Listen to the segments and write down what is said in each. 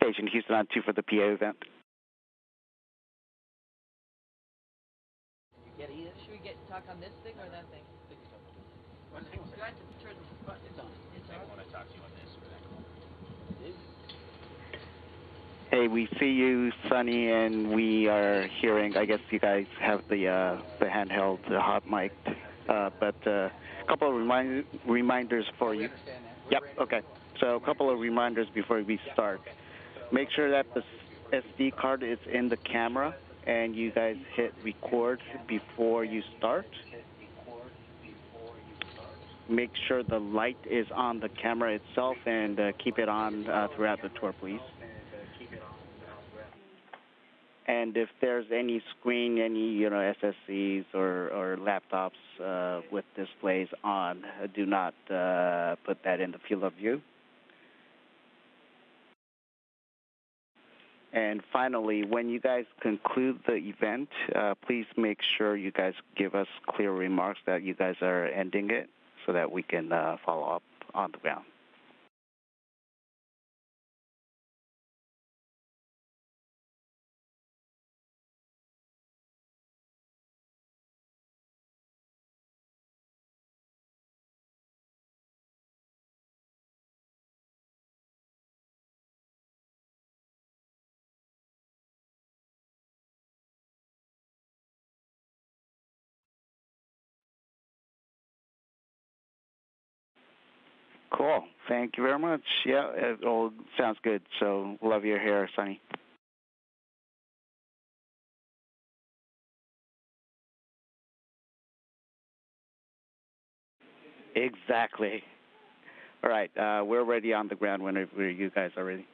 Station Houston on 2 for the PA event. Should we talk on this thing or that thing? Do I have to turn the button? It's on. It's on. I want to talk to you on this. Hey, we see you, Sonny, and we are hearing. I guess you guys have the handheld, the hot mic, but a couple of reminders for you. Yep. Okay. So a couple of reminders before we start. Make sure that the SD card is in the camera, and you guys hit record before you start. Make sure the light is on the camera itself, and keep it on throughout the tour, please. And if there's any screen, any SSCs or laptops with displays on, do not put that in the field of view. And finally, when you guys conclude the event, please make sure you guys give us clear remarks that you guys are ending it so that we can follow up on the ground. Cool. Thank you very much. Yeah, it all sounds good. So love your hair, Sonny. Exactly. All right, we're ready on the ground whenever you guys are ready.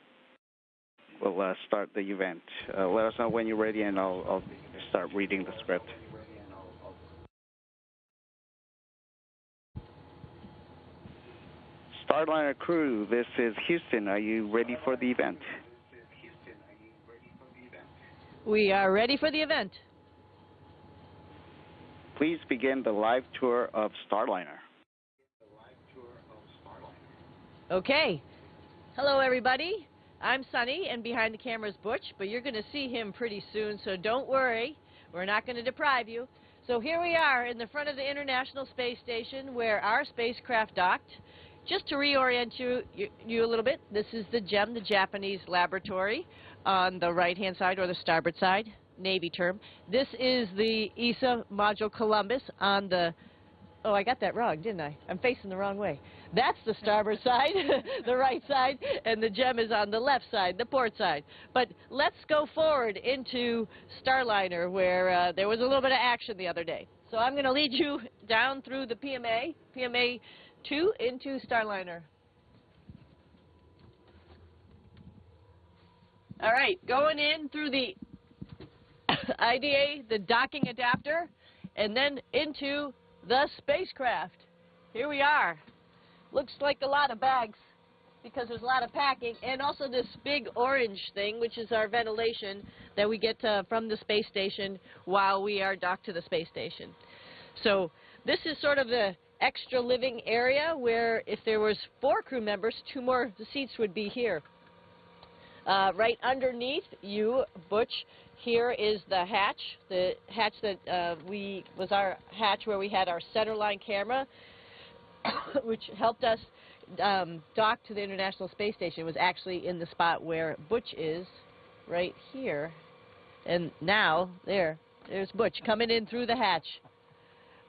We'll start the event. Let us know when you're ready, and I'll start reading the script. Starliner crew, this is Houston. Are you ready for the event? We are ready for the event. Please begin the live tour of Starliner. Okay. Hello, everybody. I'm Sonny, and behind the camera is Butch, but you're going to see him pretty soon, so don't worry. We're not going to deprive you. So here we are in the front of the International Space Station where our spacecraft docked. Just to reorient you a little bit, this is the GEM, the Japanese laboratory, on the right-hand side or the starboard side, Navy term. This is the ESA module Columbus on the, oh, I got that wrong, didn't I? I'm facing the wrong way. That's the starboard side, the right side, and the GEM is on the left side, the port side. But let's go forward into Starliner, where there was a little bit of action the other day. So I'm going to lead you down through the PMA 2 into Starliner. All right, going in through the IDA, the docking adapter, and then into the spacecraft. Here we are. Looks like a lot of bags because there's a lot of packing, and also this big orange thing, which is our ventilation that we get from the space station while we are docked to the space station. So this is sort of the extra living area where if there was 4 crew members, 2 more seats would be here. Right underneath you, Butch, here is the hatch that was our hatch where we had our centerline camera, which helped us dock to the International Space Station. It was actually in the spot where Butch is, right here. And now, there's Butch coming in through the hatch.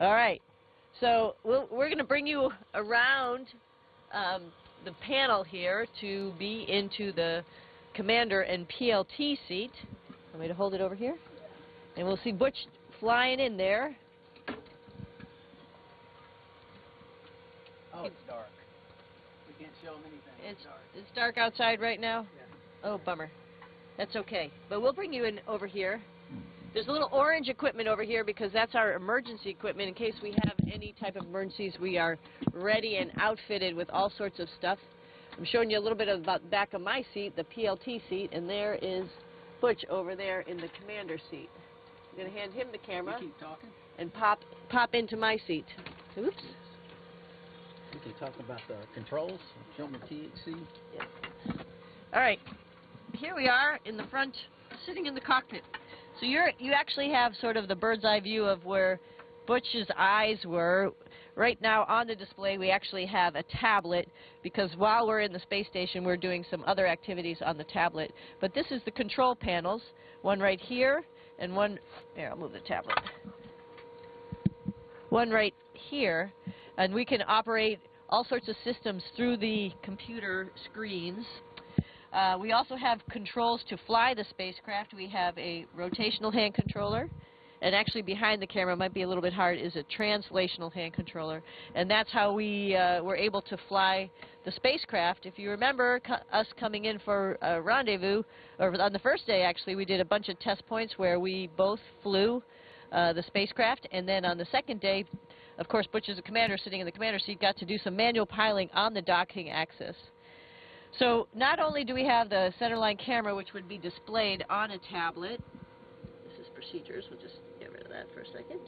All right, so we're going to bring you around the panel here to be into the commander and PLT seat. Want me to hold it over here? And we'll see Butch flying in there. Oh, it's dark. We can't show them anything. It's dark outside right now? Yeah. Oh, bummer. That's okay. But we'll bring you in over here. There's a little orange equipment over here because that's our emergency equipment. In case we have any type of emergencies, we are ready and outfitted with all sorts of stuff. I'm showing you a little bit about the back of my seat, the PLT seat, and there is Butch over there in the commander seat. I'm going to hand him the camera. You keep talking. And pop into my seat. Oops. We can talk about the controls. Show them the THC. Yeah. All right. here we are in the front, sitting in the cockpit. So you actually have sort of the bird's eye view of where Butch's eyes were. Right now on the display we actually have a tablet, because while we're in the space station we're doing some other activities on the tablet. But this is the control panels, one right here and one, here I'll move the tablet, one right here, and we can operate all sorts of systems through the computer screens. We also have controls to fly the spacecraft. We have a rotational hand controller, and actually behind the camera, might be a little bit hard, is a translational hand controller. And that's how we were able to fly the spacecraft. If you remember us coming in for a rendezvous, or on the first day actually, we did a bunch of test points where we both flew the spacecraft, and then on the second day, of course, Butch is a commander sitting in the commander seat, got to do some manual piloting on the docking axis. So not only do we have the centerline camera, which would be displayed on a tablet. This is procedures. We'll just get rid of that for a second.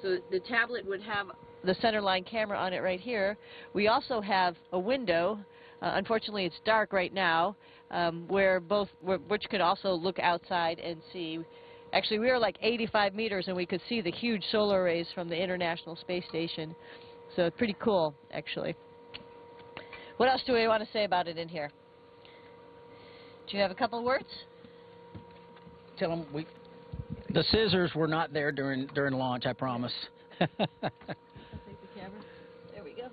So the tablet would have the centerline camera on it right here. We also have a window. Unfortunately, it's dark right now, where Butch could also look outside and see. Actually, we were like 85 meters, and we could see the huge solar arrays from the International Space Station. So pretty cool, actually. What else do we want to say about it in here? Do you have a couple of words? Tell them the scissors were not there during launch, I promise. I'll take the camera. There we go.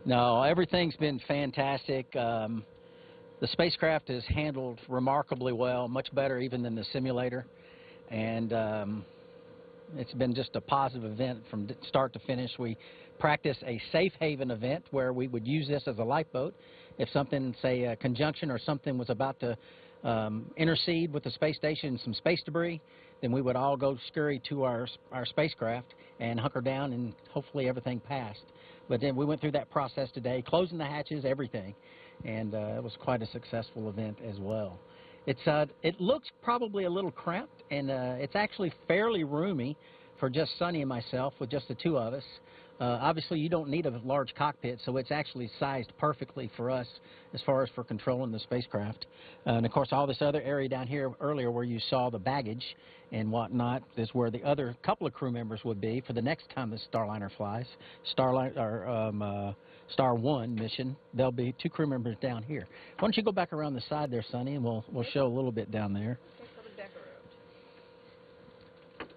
No, everything's been fantastic. The spacecraft is handled remarkably well, much better even than the simulator. And it's been just a positive event from start to finish. We practiced a safe haven event where we would use this as a lifeboat. If something, say a conjunction or something was about to intercede with the space station, some space debris, then we would all go scurry to our spacecraft and hunker down, and hopefully everything passed. But then we went through that process today, closing the hatches, everything, and it was quite a successful event as well. It looks probably a little cramped, and it's actually fairly roomy for just Sonny and myself, with just the two of us. Obviously, you don't need a large cockpit, so it's actually sized perfectly for us as far as for controlling the spacecraft. And, of course, all this other area down here earlier where you saw the baggage and whatnot is where the other couple of crew members would be for the next time the Starliner flies, Star 1 mission. There'll be two crew members down here. Why don't you go back around the side there, Sonny, and we'll show a little bit down there. Coming back around.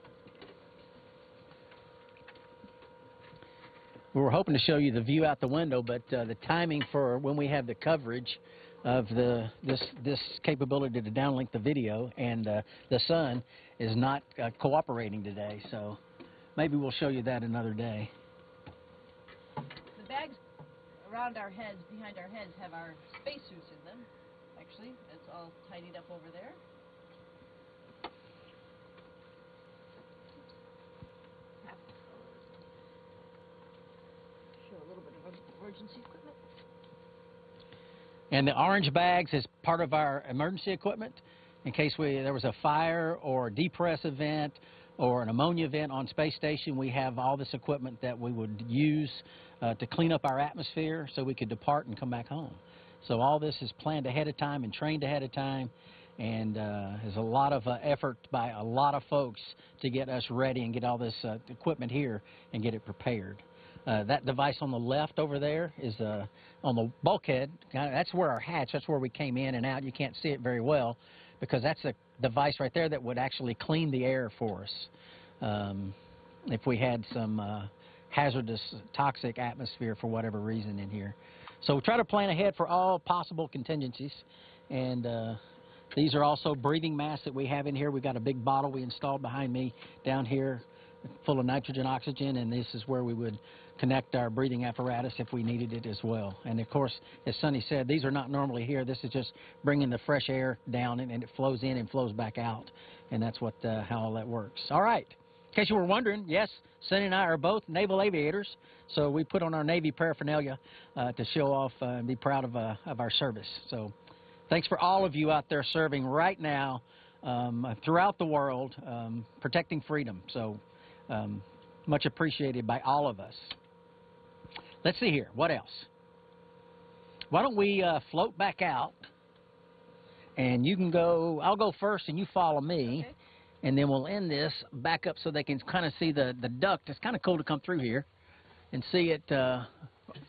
We were hoping to show you the view out the window, but the timing for when we have the coverage of this capability to downlink the video and the sun is not cooperating today, so maybe we'll show you that another day. The bags around our heads, behind our heads, have our spacesuits in them. Actually, it's all tidied up over there. Show a little bit of emergency equipment. And the orange bags is part of our emergency equipment in case there was a fire or a depress event or an ammonia event on space station. We have all this equipment that we would use to clean up our atmosphere so we could depart and come back home. So all this is planned ahead of time and trained ahead of time, and there's a lot of effort by a lot of folks to get us ready and get all this equipment here and get it prepared. That device on the left over there is on the bulkhead. That's where our hatch, that's where we came in and out. You can't see it very well because that's a device right there that would actually clean the air for us if we had some hazardous, toxic atmosphere for whatever reason in here. So we try to plan ahead for all possible contingencies. And these are also breathing masks that we have in here. We've got a big bottle we installed behind me down here full of nitrogen, oxygen, and this is where we would connect our breathing apparatus if we needed it as well. And of course, as Sonny said, these are not normally here. This is just bringing the fresh air down, and it flows in and flows back out, and that's what how all that works. All right. In case you were wondering, yes, Sonny and I are both naval aviators, so we put on our Navy paraphernalia to show off and be proud of our service. So thanks for all of you out there serving right now throughout the world, protecting freedom. So much appreciated by all of us. Let's see here. What else? Why don't we float back out And you can go, I'll go first and you follow me. Okay. And then we'll end this back up so they can kind of see the duct. It's kind of cool to come through here and see it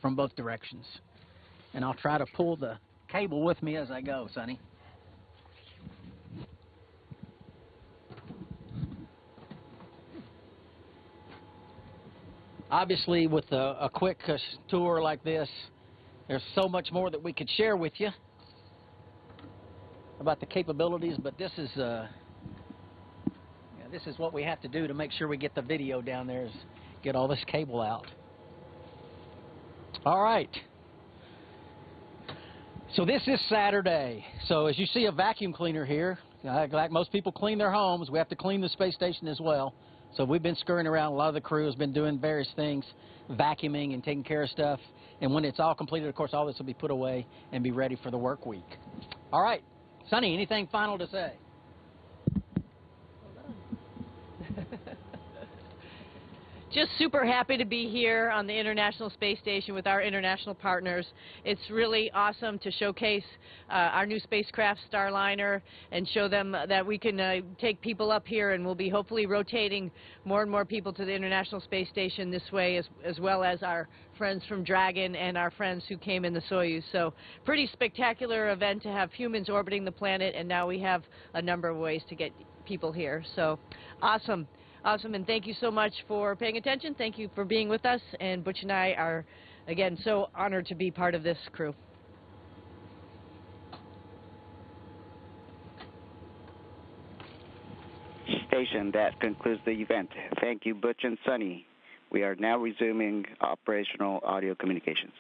from both directions. And I'll try to pull the cable with me as I go, Sonny. Obviously, with a quick tour like this, there's so much more that we could share with you about the capabilities, but this is what we have to do to make sure we get the video down there, is get all this cable out. All right. So this is Saturday. So as you see a vacuum cleaner here, like most people clean their homes, we have to clean the space station as well. So we've been scurrying around. A lot of the crew has been doing various things, vacuuming and taking care of stuff. And when it's all completed, of course, all this will be put away and be ready for the work week. All right. Sonny, anything final to say? Just super happy to be here on the International Space Station with our international partners. It's really awesome to showcase our new spacecraft, Starliner, and show them that we can take people up here, and we'll be hopefully rotating more and more people to the International Space Station this way, as well as our friends from Dragon and our friends who came in the Soyuz. So pretty spectacular event to have humans orbiting the planet, and now we have a number of ways to get people here. So awesome. Awesome, and thank you so much for paying attention. Thank you for being with us, and Butch and I are, again, so honored to be part of this crew. Station, that concludes the event. Thank you, Butch and Sonny. We are now resuming operational audio communications.